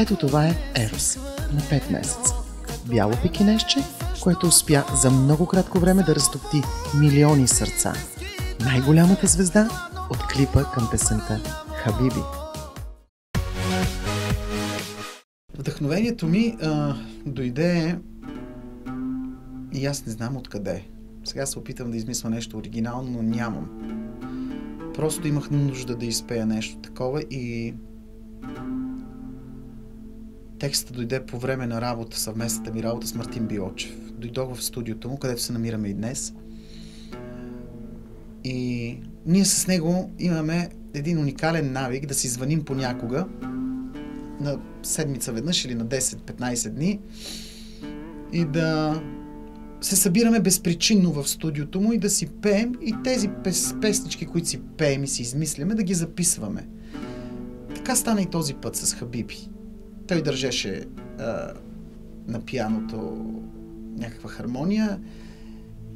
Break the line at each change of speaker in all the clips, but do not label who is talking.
Ето това е Ерос на 5 месеца. Бяло пекинесче, което успя за много кратко време да разтопти милиони сърца. Най-голямата звезда от клипа към песента Хабиби. Вдъхновението ми дойде и аз не знам откъде. Сега се опитам да измисля нещо оригинално, но нямам. Просто имах нужда да изпея нещо такова и текстът дойде по време на работа, съвместната ми работа с Мартин Биочев. Дойдох в студиото му, където се намираме и днес. И ние с него имаме един уникален навик да си звъним понякога на седмица веднъж или на 10-15 дни и да се събираме безпричинно в студиото му и да си пеем и тези песнички, които си пеем и си измисляме, да ги записваме. Така стана и този път с Хабиби. Той държеше на пианото някаква хармония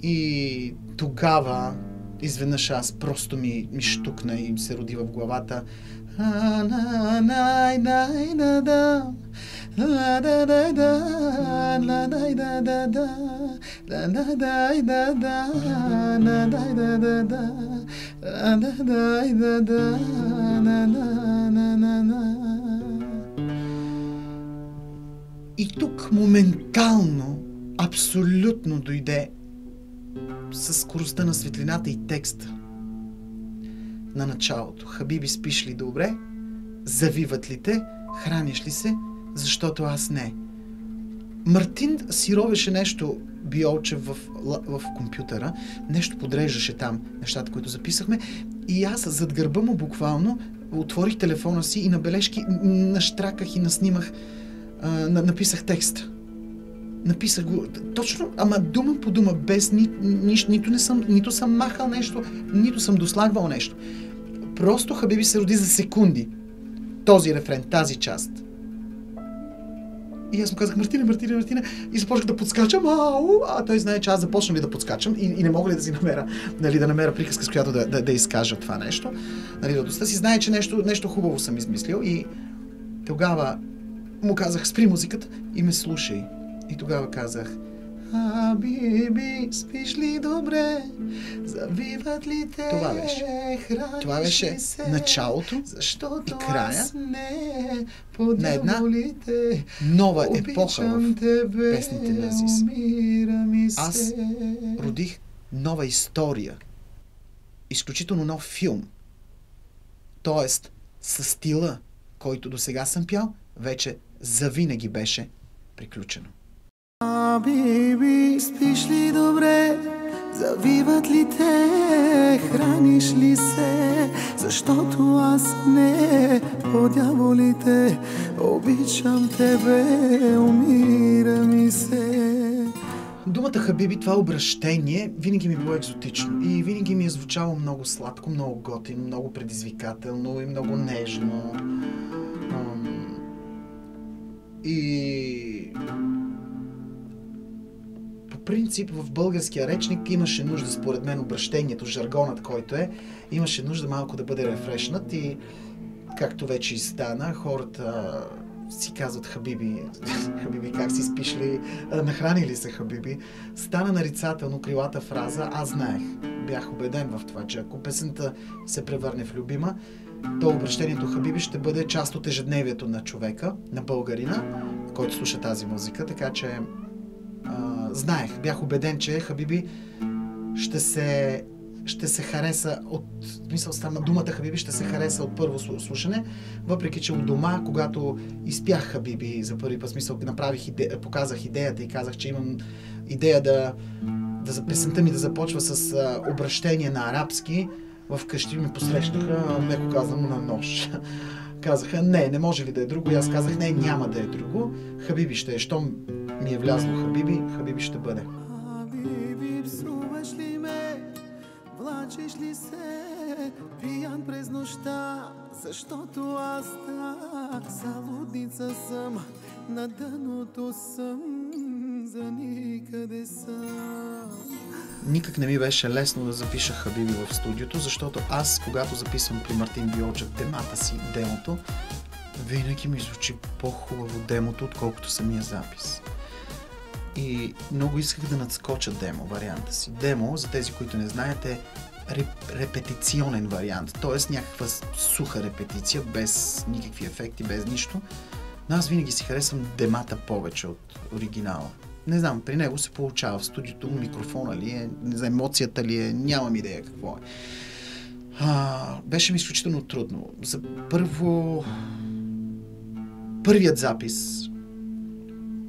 и тогава изведнъж аз просто ми штукна и се роди в главата и тук моментално, абсолютно дойде със скоростта на светлината и текста на началото. Хабиби, спиш ли добре? Завиват ли те? Храниш ли се? Защото аз не. Мартин си ровеше нещо Биолчев в компютъра, нещо подреждаше там нещата, които записахме и аз зад гърба му буквално отворих телефона си и на бележки наштраках и наснимах, написах текста. Написах го точно, ама дума по дума, без нито съм махал нещо, нито съм дослагвал нещо. Просто Хабиби се роди за секунди. Този рефрен, тази част. И аз му казах, Мартина, и започнах да подскачам, а той знае, че аз започнам ли да подскачам и не мога ли да си намеря, нали, да намеря приказка, с която да изкажа това нещо. Нали, радостта си знае, че нещо хубаво съм измислил и тогава му казах, спри музиката и ме слушай. И тогава казах, Хабиби, спиш ли добре? Завиват ли те? Това беше началото и края на една нова епоха в песните на Азис. Аз родих нова история, изключително нов филм. Тоест, със стила, който до сега съм пял, вече завинаги беше приключено.
Хабиби, спиш ли добре? Завиват ли те? Храниш ли се? Защото аз не, по дяволите, обичам тебе, умира ми се.
Думата Хабиби, това обращение, винаги ми е било екзотично и винаги ми е звучало много сладко, много готино, много предизвикателно и много нежно. И по принцип в българския речник имаше нужда, според мен, обращението, жаргонът, който имаше нужда малко да бъде рефрешнат и както вече и стана, хората си казват Хабиби, Хабиби, как си спиш ли, нахрани ли се Хабиби, стана нарицателно крилата фраза, аз знаех, бях убеден в това, че ако песента се превърне в любима, то обращението Хабиби ще бъде част от ежедневието на човека, на българина, който слуша тази музика, така че знаех, бях убеден, че Хабиби ще се хареса думата Хабиби ще се хареса от първо слушане, въпреки че от дома, когато изпях Хабиби за първи път, показах идеята и казах, че имам идея песента ми да започва с обращение на арабски, вкъщи ми посрещнаха, меко казвам, на нож. Казаха, не може ли да е друго? И аз казах, не, няма да е друго. Хабиби ще е. Щом ми е влязло Хабиби ще бъде.
Хабиби, псуваш ли ме? Влачиш ли се? Пиян през нощта, защото аз залудница съм, на дъното съм, за никъде съм.
Никак не ми беше лесно да запиша Хабиби в студиото, защото аз, когато записвам при Мартин Биолчев темата си, демото, винаги ми звучи по-хубаво демото, отколкото самия запис. И много исках да надскоча демо варианта си. Демо, за тези, които не знаят, е репетиционен вариант, т.е. някаква суха репетиция, без никакви ефекти, без нищо. Но аз винаги си харесвам демата повече от оригинала. Не знам, при него се получава в студиото, микрофона ли е, не знам, емоцията ли е, нямам идея какво е. Беше ми изключително трудно. За първият запис,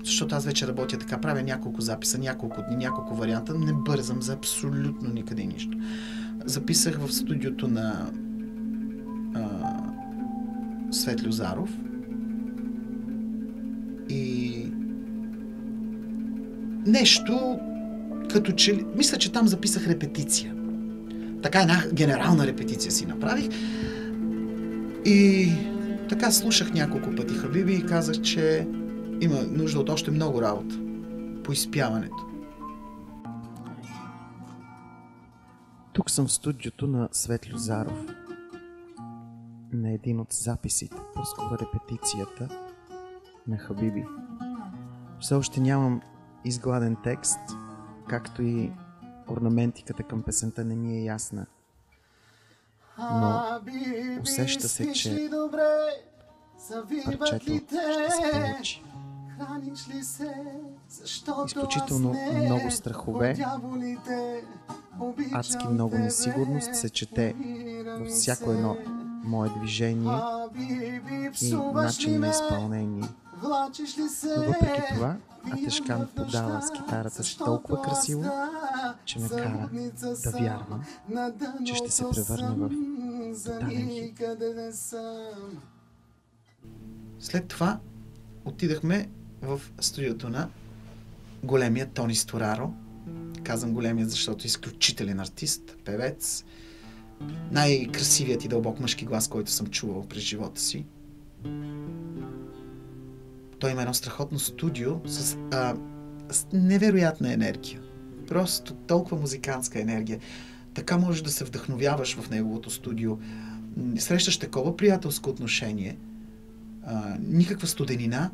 защото аз вече работя така, правя няколко записа, няколко дни, няколко варианта, не бързам за абсолютно никъде нищо. Записах в студиото на Светлю Заров и нещо като че... Мисля, че там записах репетиция. Така една генерална репетиция си направих и така слушах няколко пъти Хабиби и казах, че има нужда от още много работа по изпяването. Тук съм в студиото на Светлю Заров, на един от записите, по-скоро репетицията на Хабиби. Все още нямам изгладен текст, както и орнаментиката към песента не ми е ясна. Но усеща се, че парчето ще се получи. Изключително много страхове, адски много несигурност се чете във всяко едно мое движение и начин на изпълнение. Но въпреки това, Атешкан подава с китарата си толкова красиво, че ме кара да вярвам, че ще се превърне в тотален хит. След това отидахме в студиото на големия Тони Стораро. Казвам големия, защото е изключителен артист, певец. Най-красивият и дълбок мъжки глас, който съм чувал през живота си. Той има едно страхотно студио с невероятна енергия. Просто толкова музикантска енергия. Така можеш да се вдъхновяваш в неговото студио. Срещаш такова приятелско отношение. Никаква студенина,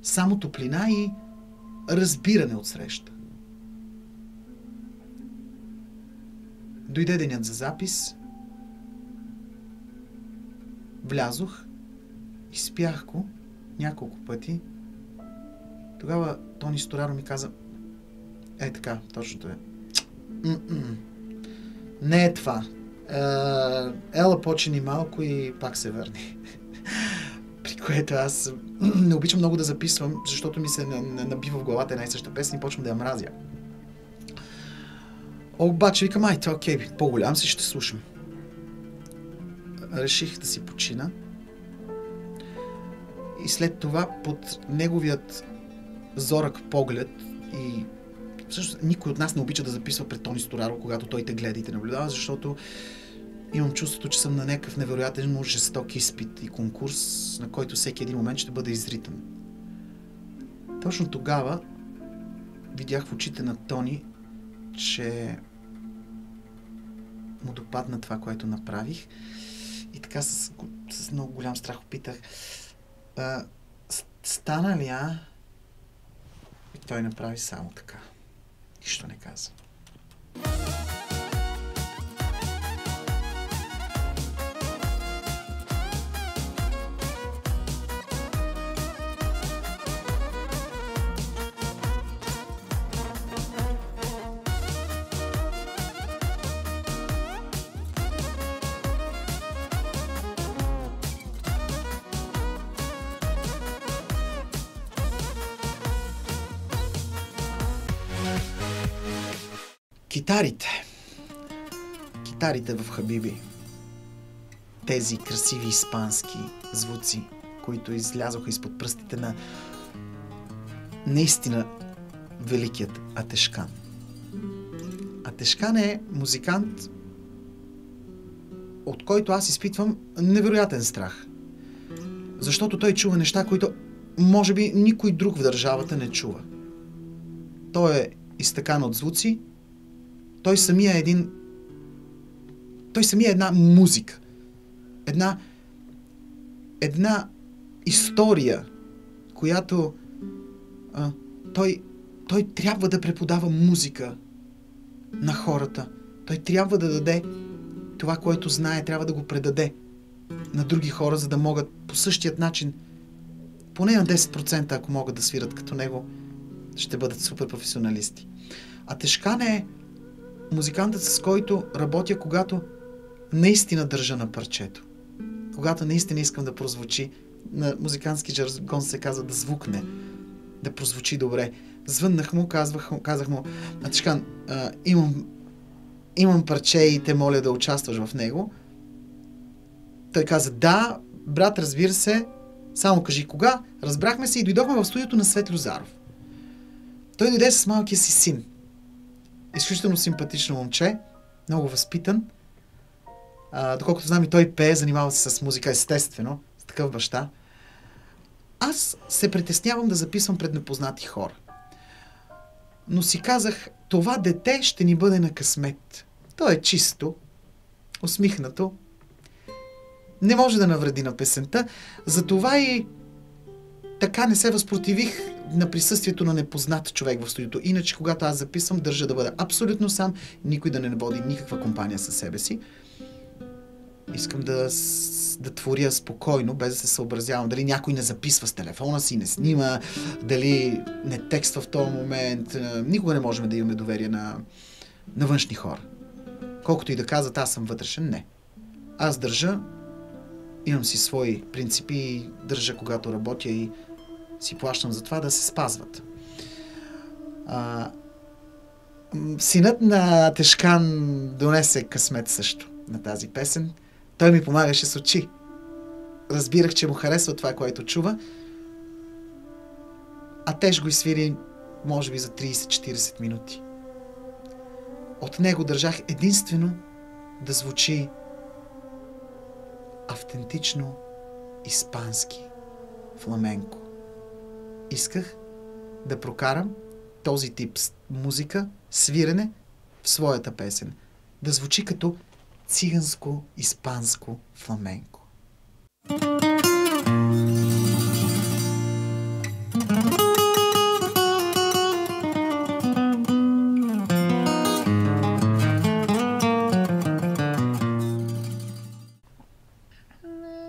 само топлина и разбиране от среща. Дойде денят за запис. Влязох, изпях го няколко пъти. Тогава Тони Стораро ми каза: така, точното е. Не е това. Ела почини малко и пак се върни. При което аз не обичам много да записвам, защото ми се набива в главата една и съща песен и почвам да я мразя. Обаче викам, окей, по-голям си, ще слушам. Реших да си почина. И след това под неговият зорък поглед и всъщност никой от нас не обича да записва пред Тони Стораро, когато той те гледа и те наблюдава, защото имам чувството, че съм на някакъв невероятен жесток изпит и конкурс, на който всеки един момент ще бъде изритан. Точно тогава видях в очите на Тони, че му допадна това, което направих. И така с много голям страх опитах: стана ли, И той направи само така. Нищо не каза. Китарите в Хабиби. Тези красиви испански звуци, които излязоха изпод пръстите на наистина великият Атешкан. Атешкан е музикант, от който аз изпитвам невероятен страх. Защото той чува неща, които може би никой друг в държавата не чува. Той е изтъкан от звуци. Той самия е една музика. Една история, която той трябва да преподава музика на хората. Той трябва да даде това, което знае, трябва да го предаде на други хора, за да могат по същият начин, поне на 10%, ако могат да свират като него, ще бъдат супер професионалисти. А Тешкан е музикантът, с който работя, когато наистина държа на парчето. Когато наистина искам да прозвучи, на музикантски жаргон се казва да звукне, да прозвучи добре. Звъннах му, казах му, Тешкан, имам парче и те моля да участваш в него. Той каза, да, брат, разбира се, само кажи кога. Разбрахме се и дойдохме в студиото на Свет Люзаров. Той дойде с малкия си син. Изключително симпатично момче, много възпитан. Доколкото знам и той пее, занимава се с музика, естествено, с такъв баща. Аз се притеснявам да записвам пред непознати хора. Но си казах, това дете ще ни бъде на късмет. То е чисто, усмихнато, не може да навреди на песента, затова и така не се възпротивих на присъствието на непознат човек в студиото. Иначе, когато аз записвам, държа да бъда абсолютно сам, никой да не води никаква компания със себе си. Искам да творя спокойно, без да се съобразявам дали някой не записва с телефона си, не снима, дали не текства в този момент. Никога не можем да имаме доверие на външни хора. Колкото и да казват, аз съм вътрешен, не. Аз държа, имам си свои принципи и държа, когато работя и си плащам за това да се спазват. Синът на Тешкан донесе късмет също на тази песен. Той ми помагаше с очи. Разбирах, че му харесва това, което чува. А Теш го изсвири, може би, за 30-40 минути. От него държах единствено да звучи автентично испански фламенко. Исках да прокарам този тип музика, свирене в своята песен. Да звучи като циганско-испанско фламенко.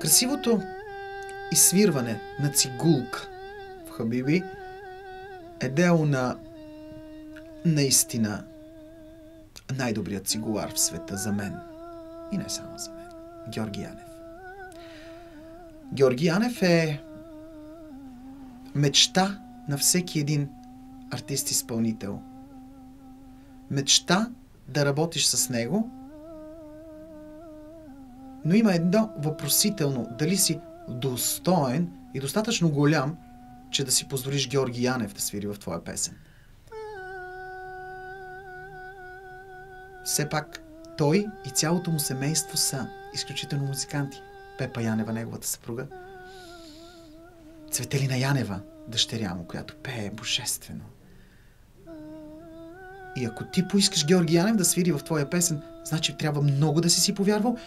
Красивото изсвирване на цигулка в Хабиби е дело на наистина най-добрият цигулар в света за мен. И не само за мен. Георги Янев. Георги Янев е мечта на всеки един артист-изпълнител. Мечта да работиш с него, но има едно въпросително, дали си достоен и достатъчно голям, че да си позволиш Георги Янев да свири в твоя песен. Все пак той и цялото му семейство са изключително музиканти. Пепа Янева, неговата съпруга. Цветелина Янева, дъщеря му, която пее божествено. И ако ти поискаш Георги Янев да свири в твоя песен, значи трябва много да си повярвал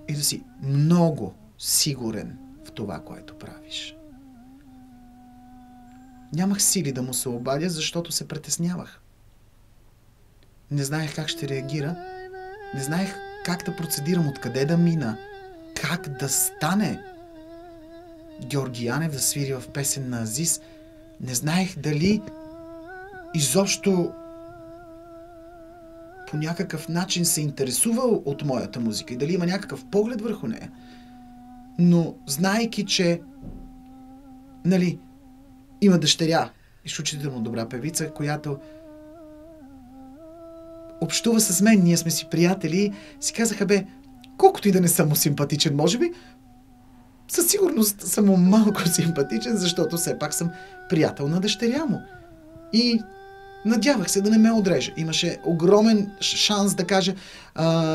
и да си много сигурен в това, което правиш. Нямах сили да му се обадя, защото се притеснявах. Не знаех как ще реагира. Не знаех как да процедирам, откъде да мина, как да стане Георги Янев да свири в песен на Азис. Не знаех дали изобщо по някакъв начин се интересувал от моята музика и дали има някакъв поглед върху нея. Но знаейки, че има дъщеря, изключително добра певица, която общува с мен, ние сме си приятели, си казаха, колкото и да не съм му симпатичен, може би, със сигурност съм му малко симпатичен, защото все пак съм приятел на дъщеря му. И надявах се да не ме отреже. Имаше огромен шанс да каже,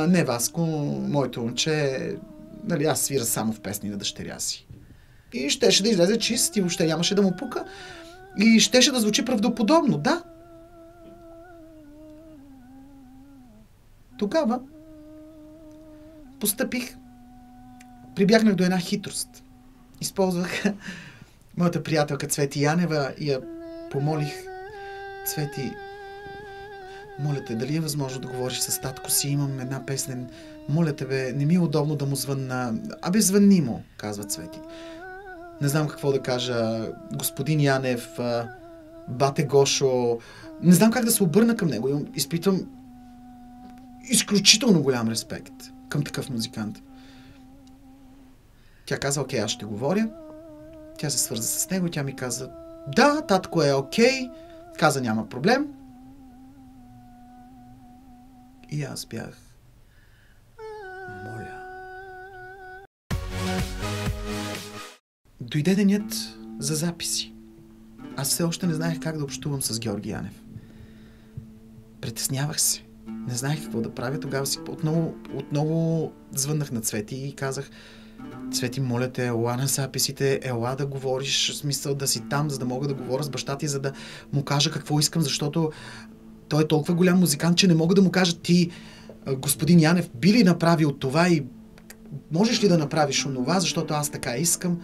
не, Васко, моето момче, аз свира само в песни на дъщеря си. И щеше да излезе чист и въобще нямаше да му пука. И щеше да звучи правдоподобно, да. Тогава прибягнах до една хитрост. използвах моята приятелка Цвети Янева и я помолих: Цвети, моля те, дали е възможно да говориш с татко си? Имам една песен. Моля те, бе, не ми е удобно да му звънна. Абе, звънни му, казва Цвети. Не знам какво да кажа. Господин Янев, бате Гошо. Не знам как да се обърна към него. Изпитвам изключително голям респект към такъв музикант. Тя каза: окей, аз ще говоря. Тя се свърза с него и тя ми каза: да, татко е окей. Каза: няма проблем. И аз бях: моля. Дойде денят за записи. Аз все още не знаех как да общувам с Георги Янев. Притеснявах се. Не знаех какво да правя. Тогава си отново звъннах на Цвети и казах: Цвети, моля те, ела на записите, ела да говориш, в смисъл да си там, за да мога да говоря с баща ти, за да му кажа какво искам, защото той е толкова голям музикант, че не мога да му кажа: ти, господин Янев, би ли направил това и можеш ли да направиш онова, защото аз така искам.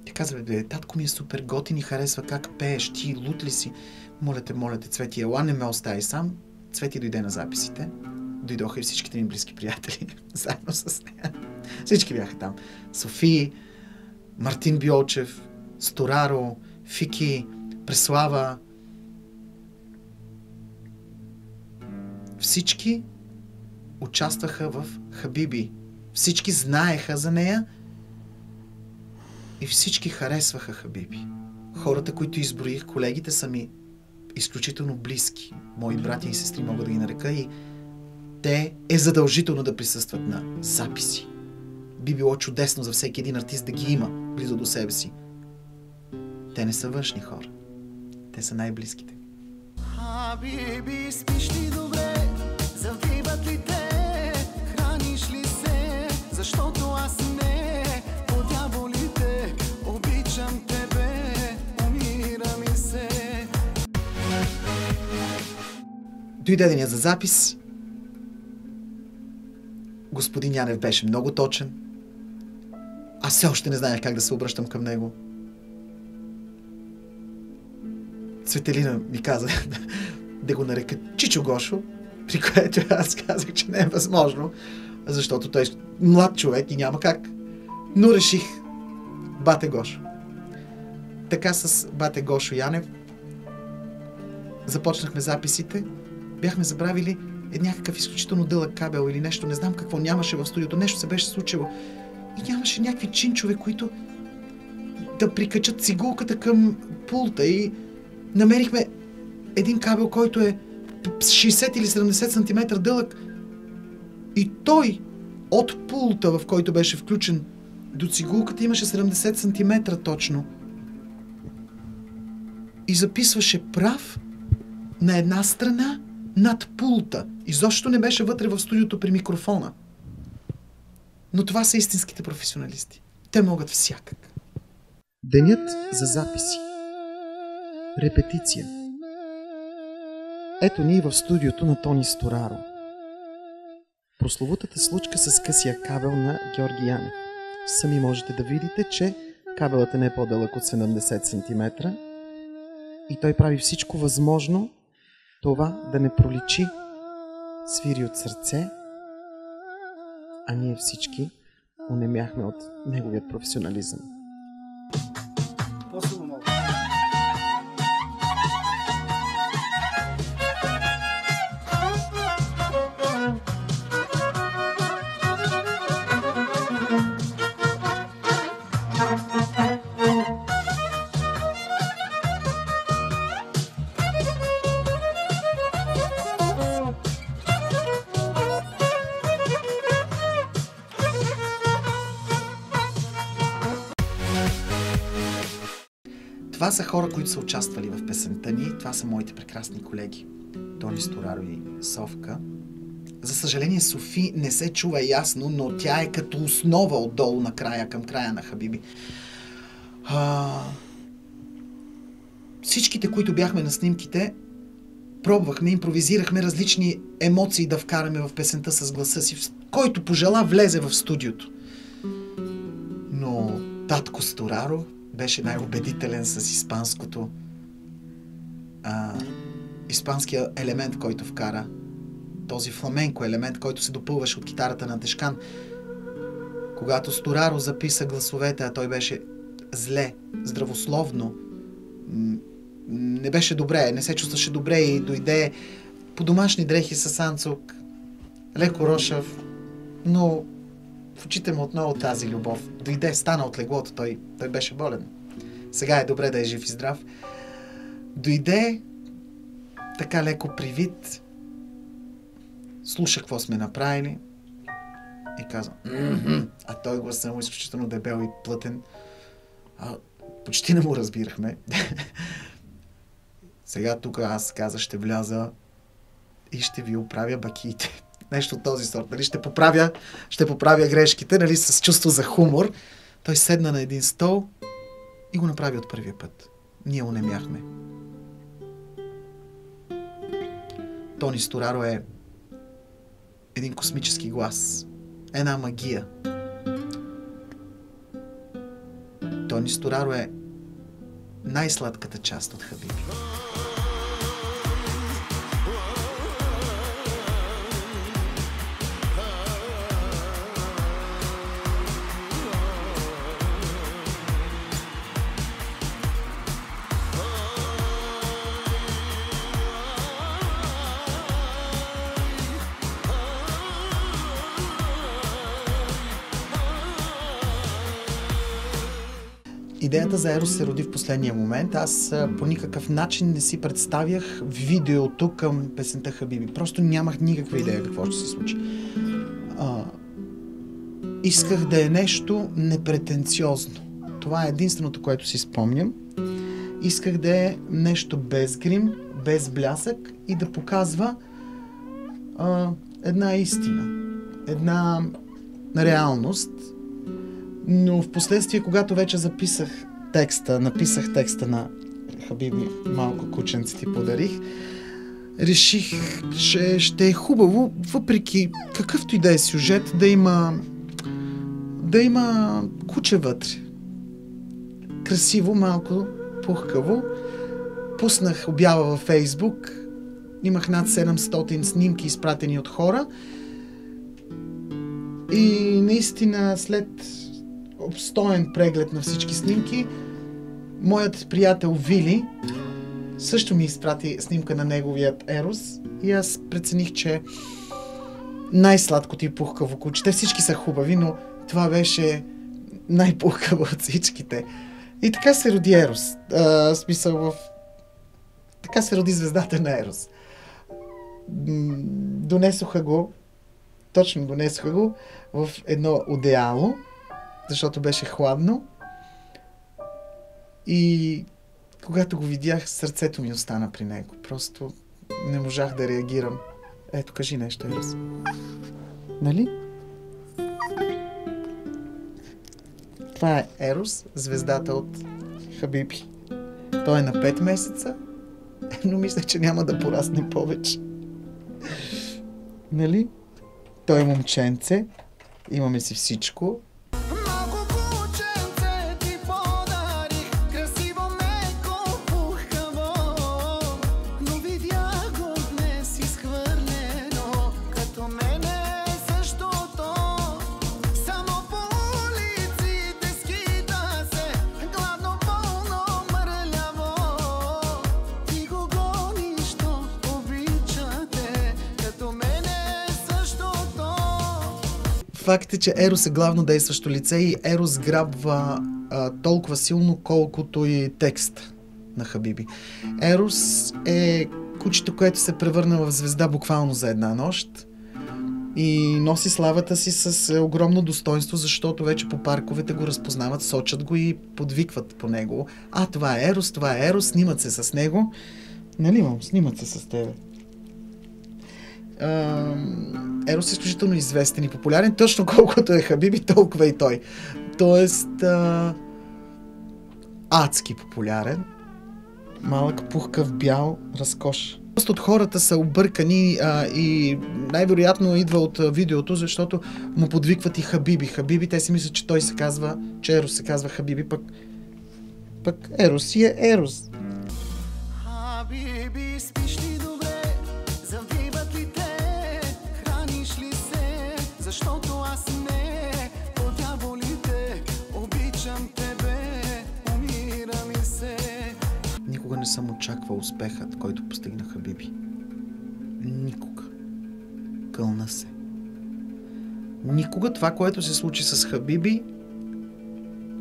Тя каза: бе, татко ми е супер готин и харесва как пееш, ти лут ли си? Моля те, Цвети, ела, не ме остави сам. Цвети дойде на записите. Дойдоха и всичките ми близки приятели, заедно с нея. Всички бяха там. Софи, Мартин Биолчев, Стораро, Фики, Преслава. Всички участваха в Хабиби. Всички знаеха за нея и всички харесваха Хабиби. Хората, които изброих, колегите, са ми изключително близки. Мои братя и сестри, мога да ги нарека, и те е задължително да присъстват на записи. Би било чудесно за всеки един артист да ги има близо до себе си. Те не са външни хора. Те са най-близките.
Хабиби, спиш ли добре? Завиват ли те? Храниш ли се? Защото аз не. Подяволите, обичам тебе, умира ми се.
Дойде деня за запис. Господин Янев беше много точен. Аз все още не знаех как да се обръщам към него. Цветелина ми каза да го нарека Чичо Гошо, при което аз казах, че не е възможно, защото той е млад човек и няма как. Но реших бате Гошо. Така с бате Гошо Янев започнахме записите. Бяхме забравили някакъв изключително дълъг кабел или нещо, не знам какво нямаше в студиото, нещо се беше случило. И нямаше някакви чинчове, които да прикачат цигулката към пулта, и намерихме един кабел, който е 60 или 70 см дълъг, и той от пулта, в който беше включен, до цигулката имаше 70 см точно. И записваше прав на една страна над пулта. Изобщо не беше вътре в студиото при микрофона. Но това са истинските професионалисти. Те могат всякак. Денят за записи. Репетиция. Ето ни в студиото на Тони Стораро. Прословутата случка с късия кабел на Георги Янев. Сами можете да видите, че кабелът е не по-дълъг от 70 см и той прави всичко възможно това да не проличи. Свири от сърце, а ние всички онемяхме от неговият професионализъм. Това са хора, които са участвали в песента ни. Това са моите прекрасни колеги Тони Стораро и Совка. За съжаление, Софи не се чува ясно, но тя е като основа отдолу накрая, към края на Хабиби. Всичките, които бяхме на снимките, пробвахме, импровизирахме различни емоции да вкараме в песента с гласа си. Който пожела, влезе в студиото. Но Татко Стораро беше най-убедителен с испанското. Испанския елемент, който вкара. Този фламенко елемент, който се допълваше от китарата на Дешкан. Когато Стораро записа гласовете, а той беше зле, здравословно, не беше добре, не се чувстваше добре и дойде по домашни дрехи с анцук, леко рошав, но в очите му отново тази любов. Дойде, стана от леглото, той беше болен. Сега е добре да е жив и здрав. Дойде така леко привит, слуша какво сме направили и каза а той гласа му изключително дебел и плътен. Почти не му разбирахме. Сега тук аз каза, ще вляза и ще ви оправя бакиите. Нещо от този сорт. Нали? Ще поправя грешките, нали? С чувство за хумор. Той седна на един стол и го направи от първия път. Ние онемяхме. Тони Стораро е един космически глас. Една магия. Тони Стораро е най-сладката част от Хабиби. Идеята за Ерос се роди в последния момент. Аз по никакъв начин не си представях видеото към песента Хабиби. Просто нямах никаква идея какво ще се случи. Исках да е нещо непретенциозно. Това е единственото, което си спомням. Исках да е нещо без грим, без блясък и да показва една истина, една реалност. Но в последствие, когато вече написах текста на Хабиби, малко кученце ти подарих, реших, че ще е хубаво, въпреки какъвто и да е сюжет, да има куче вътре. Красиво, малко пухкаво. Пуснах обява във Фейсбук. Имах над 700 снимки, изпратени от хора. И наистина след обстоен преглед на всички снимки, моят приятел Вили също ми изпрати снимка на неговият Ерос и аз прецених, че най-сладкото и пухкаво куче. Те всички са хубави, но това беше най-пухкаво от всичките. И така се роди Ерос. Така се роди звездата на Ерос. Донесоха го в едно одеяло, защото беше хладно. И когато го видях, сърцето ми остана при него. Просто не можах да реагирам. Ето, кажи нещо, Ерос. Нали? Това е Ерос, звездата от Хабиби. Той е на 5 месеца, но мисля, че няма да порасне повече. Нали? Той е момченце. Имаме си всичко. Факт е, че Ерос е главно действащо лице и Ерос грабва толкова силно, колкото и текст на Хабиби. Ерос е кучето, което се превърна в звезда буквално за една нощ и носи славата си с огромно достоинство, защото вече по парковете го разпознават, сочат го и подвикват по него. Това е Ерос, снимат се с него. Нали, мам, снимат се с тебе. Ерос е изключително известен и популярен, точно колкото е Хабиби, толкова и той. Тоест, адски популярен. Малък, пухкав, бял разкош. Част от хората са объркани и най-вероятно идва от видеото, защото му подвикват и Хабиби. Хабиби, те си мислят, че той се казва, че Ерос се казва Хабиби, пък Ерос си е Ерос.
Хабиби, спиш ли добре? Завиват ли те? Храниш ли се? Защото аз не. По дяволите обичам тебе. Умира ми се.
Никога не съм очаквал успехът, който постигна Хабиби. Никога. Кълна се. Никога това, което се случи с Хабиби,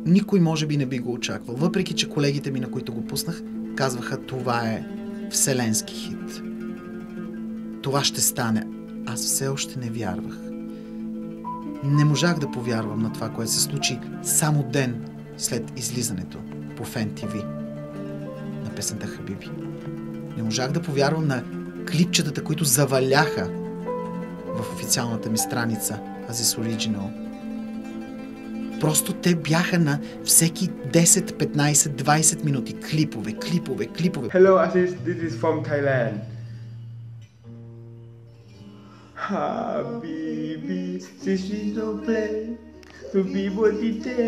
никой може би не би го очаквал. Въпреки че колегите ми, на които го пуснах, казваха, това е вселенски хит. Това ще стане. Аз все още не вярвах. Не можах да повярвам на това, което се случи само ден след излизането по Фен ТВ на песента Хабиби. Не можах да повярвам на клипчетата, които заваляха в официалната ми страница Азис Original. Просто те бяха на всеки 10, 15, 20 минути. Клипове.
Hello Aziz, this is from Thailand. Habibi, sisi doble, tu vivo di te,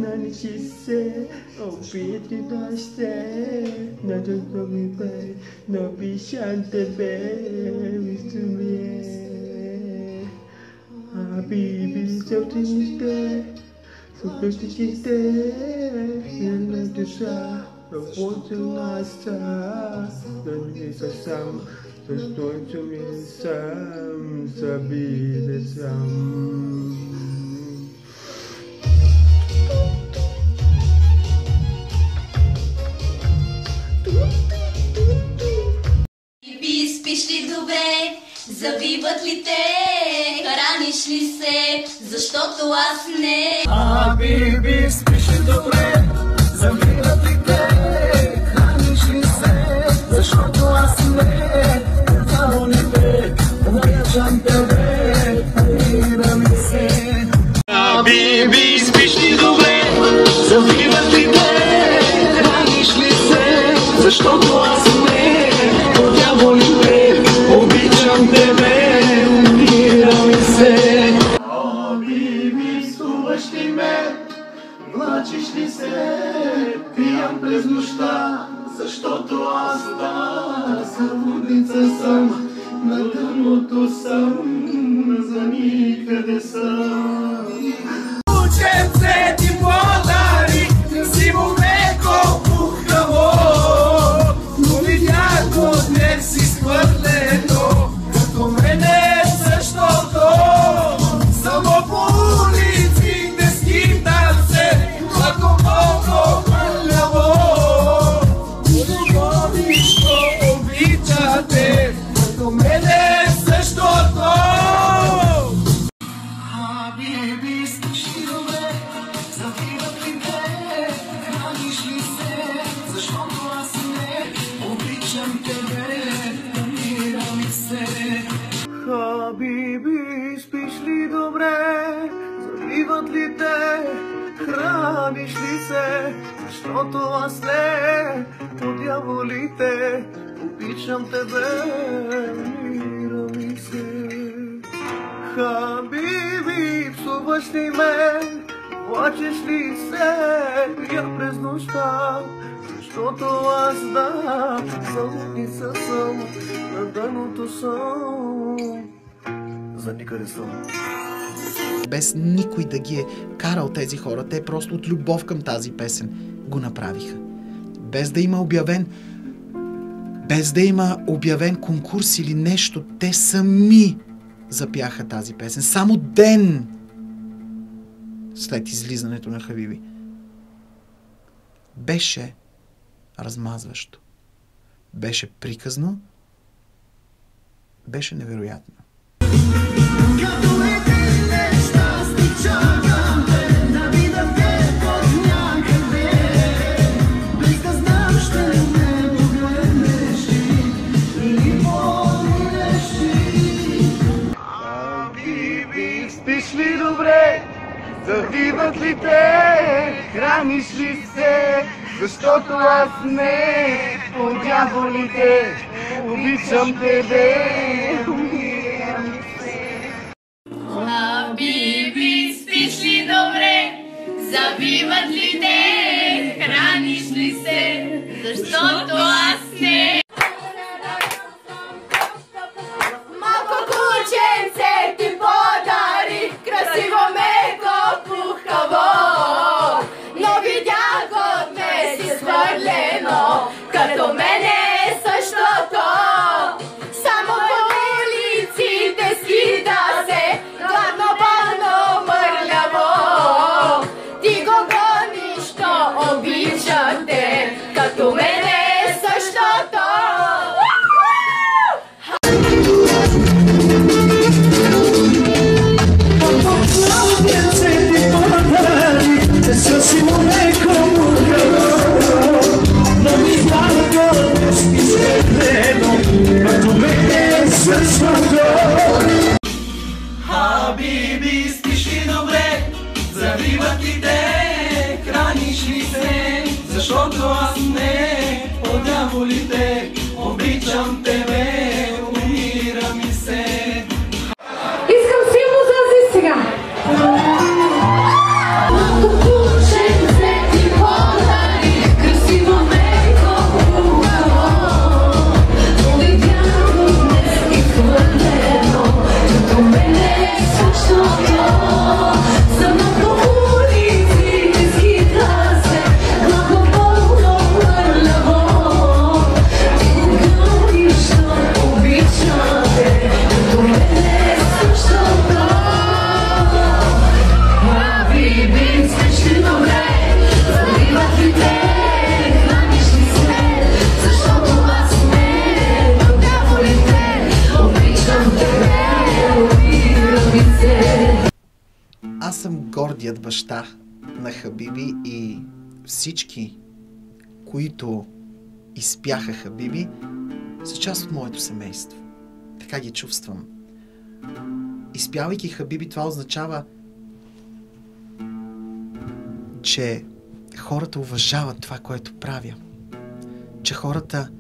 nani chise, obiti daste, na to mi be, no bi shante be, vistumie. Habibi, so tiniste, so tiniste, na to sa. The water last time, then it's a sum, the storm to me some, the beat is some.
Биби, спиш ли добре? Завиват ли те? Храниш ли се? Защото аз не.
Хабиби, спиш ли добре? Завиват ли те? Храниш ли се? Защото аз не. Дяволите, обичам тебе. Умира ми се. Хабиби, спиш ли добре? Завиват ли те? Храниш ли се? Защото аз не. Дяволите, обичам тебе. Умира ми се. Хабиби, псуваш ли ме? Влачиш ли се? Пиям през нощта, защото аз съвудница съм, на дъното съм, за никъде съм. Ученце ти подари, красиво меко пухаво, но видях го днес изхвърлено, като мене същото, само по улици не скитам се, ако много хвърляво. Любовишко обичате, като мене същото. Хабиби, спиш ли добре? Завиват ли те? Храниш ли се? Защото аз не. Обичам тебе, умира ми се. Хабиби, спиш ли добре? Завиват ли те? Храниш ли се? Защото аз не. От дяволите обичам тебе, умира ми се. Хабиби, псуваш ли ме? Плачеш ли се? Я през нощта, защото аз съвудница съм, на дъното съм, за никъде съм.
Без никой да ги е карал тези хора, те просто от любов към тази песен го направиха. Без да има обявен конкурс или нещо, те сами запяха тази песен. Само ден след излизането на Хабиби. Беше размазващо. Беше приказно. Беше невероятно.
Спиш ли добре? Завиват ли те? храниш ли се, защото аз не по дяволите обичам тебе.
Хабиби, спиш ли добре? Завиват ли те? Храниш ли се? Защото аз не. Малко кученце ти подари, красиво меко пухкаво, но видях от ме си свърлено, като мене същото. Само по улиците скита се, гладно, болно, мърляво. Ти го гониш, то обичам те, като мене същото.
Хабиби, спиш ли добре? Завиват ли те? Храниш ли се? Защото аз не по дяволите обичам тебе, умира ми се.
Искам силно зази сега.
Аз съм гордият баща на Хабиби и всички, които изпяха Хабиби, са част от моето семейство. Така ги чувствам. Изпявайки Хабиби, това означава, че хората уважават това, което правя. Че хората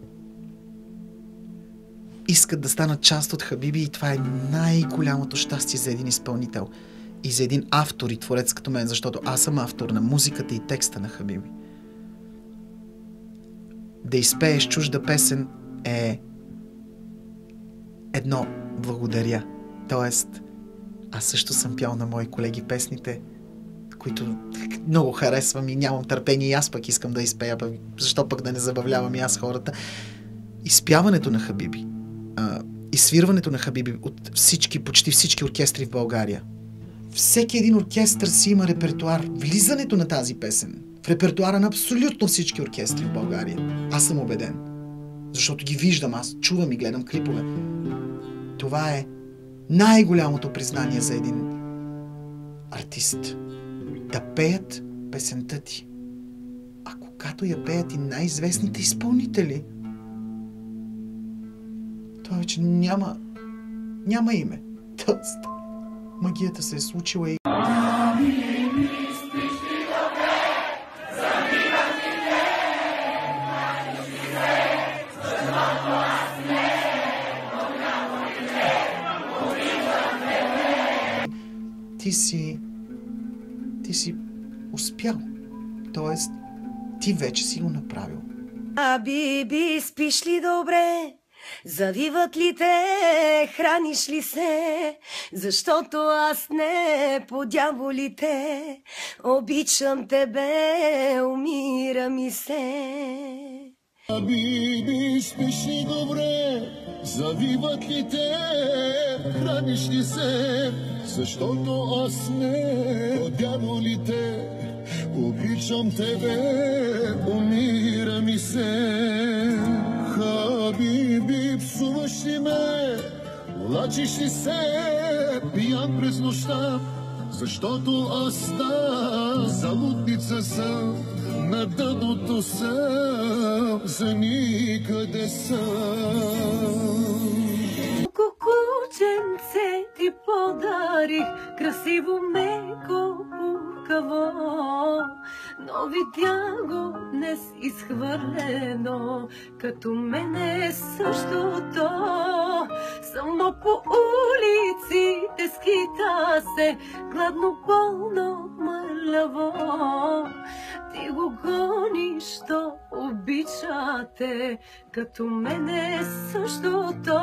искат да станат част от Хабиби и това е най-голямото щастие за един изпълнител и за един автор и творец като мен, защото аз съм автор на музиката и текста на Хабиби. Да изпееш чужда песен е едно благодаря. Тоест, аз също съм пял на мои колеги песните, които много харесвам и нямам търпение и аз пък искам да изпея, защо пък да не забавлявам и аз хората. Изпяването на Хабиби и свирването на Хабиби от почти всички оркестри в България. Всеки един оркестър си има репертуар. Влизането на тази песен в репертуара на абсолютно всички оркестри в България. Аз съм убеден. Защото ги виждам, аз чувам и гледам клипове. Това е най-голямото признание за един артист. Да пеят песента ти. А когато я пеят и най-известните изпълнители, това вече няма име. Тоест, магията се е случила и... Ти си успял. Тоест, ти вече си го направил.
Хабиби, спиш ли добре? Завиват ли те? Храниш ли се? Защото аз не по дяволите обичам тебе, умира ми се.
Хабиби, спиш ли добре? Завиват ли те? Храниш ли се? Защото аз не по дяволите обичам тебе, умира ми се. Хабиби, псуваш ли ме? Лачиш ли се? Пиян през нощта, защото аз залудница съм, на дъното съм, за никъде съм.
Кукученце ти подарих, красиво меко пухкаво, но видя го днес изхвърлено, като мене същото. Само по улиците скита се, гладно, болно, мърляво. Ти го гониш, що обичате, като мене същото.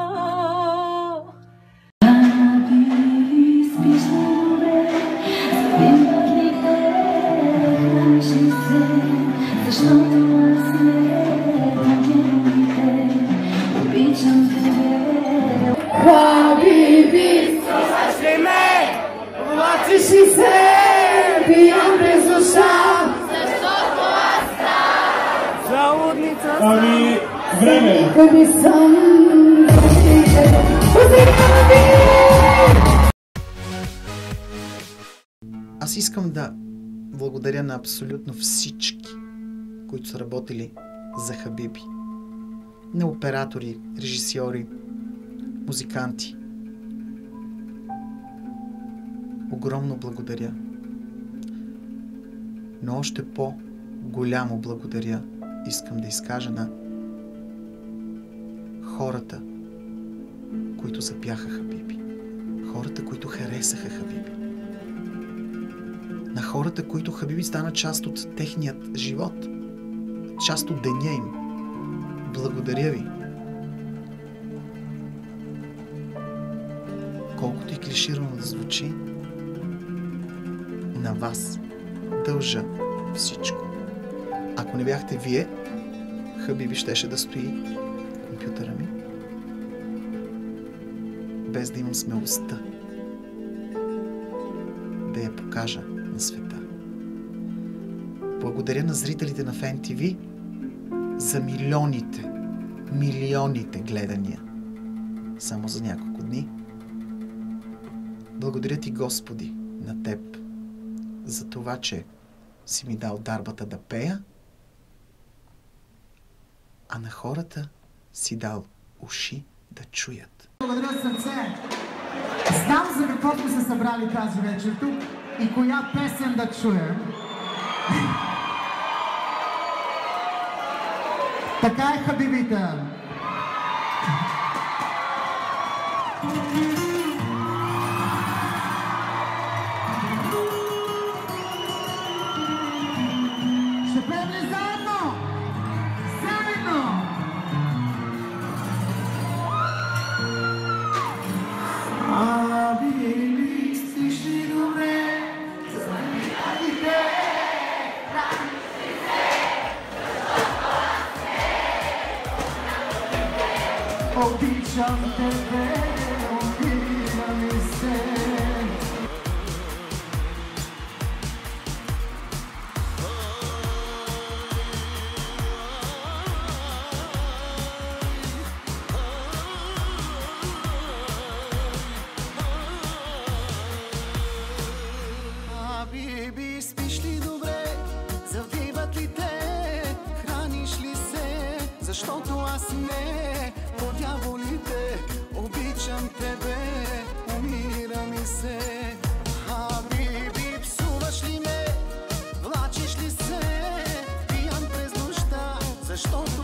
Habibi, слушаш ли ме? Влачиш ли се? Пиян без душа, защото аз съм залудница.
Ами, време!
Къде съм?
Аз искам да благодаря на абсолютно всички, които са работили за Хабиби. На оператори, режисьори, музиканти. Огромно благодаря. Но още по-голямо благодаря искам да изкажа на хората, които запяха Хабиби. Хората, които харесаха Хабиби. На хората, които Хабиби стана част от техният живот. Част от деня им. Благодаря ви. Колкото и клиширано да звучи, на вас дължа всичко. Ако не бяхте вие, Хабиби щеше да стои в компютъра ми, без да имам смелостта да я покажа на света. Благодаря на зрителите на Фен ТВ за милионите гледания само за няколко дни. Благодаря ти, Господи, на теб, за това, че си ми дал дарбата да пея, а на хората си дал уши да чуят.
Благодаря, сърце! Знам за какво сме се събрали тази вечер тук и коя песен да чуем. Така е, хабибите! Ще пеем ли заедно? Заедно! Хабиби, стиши добре, завидите. Обичам тебе, умира ми се. Хаbibi, спиш ли добре? Завиват ли те? Храниш ли се? Защото аз не. По дяволите обичам тебе, умира ми се. Хаbibi, псуваш ли ме? Влачиш ли се? Пиян през нощта, защото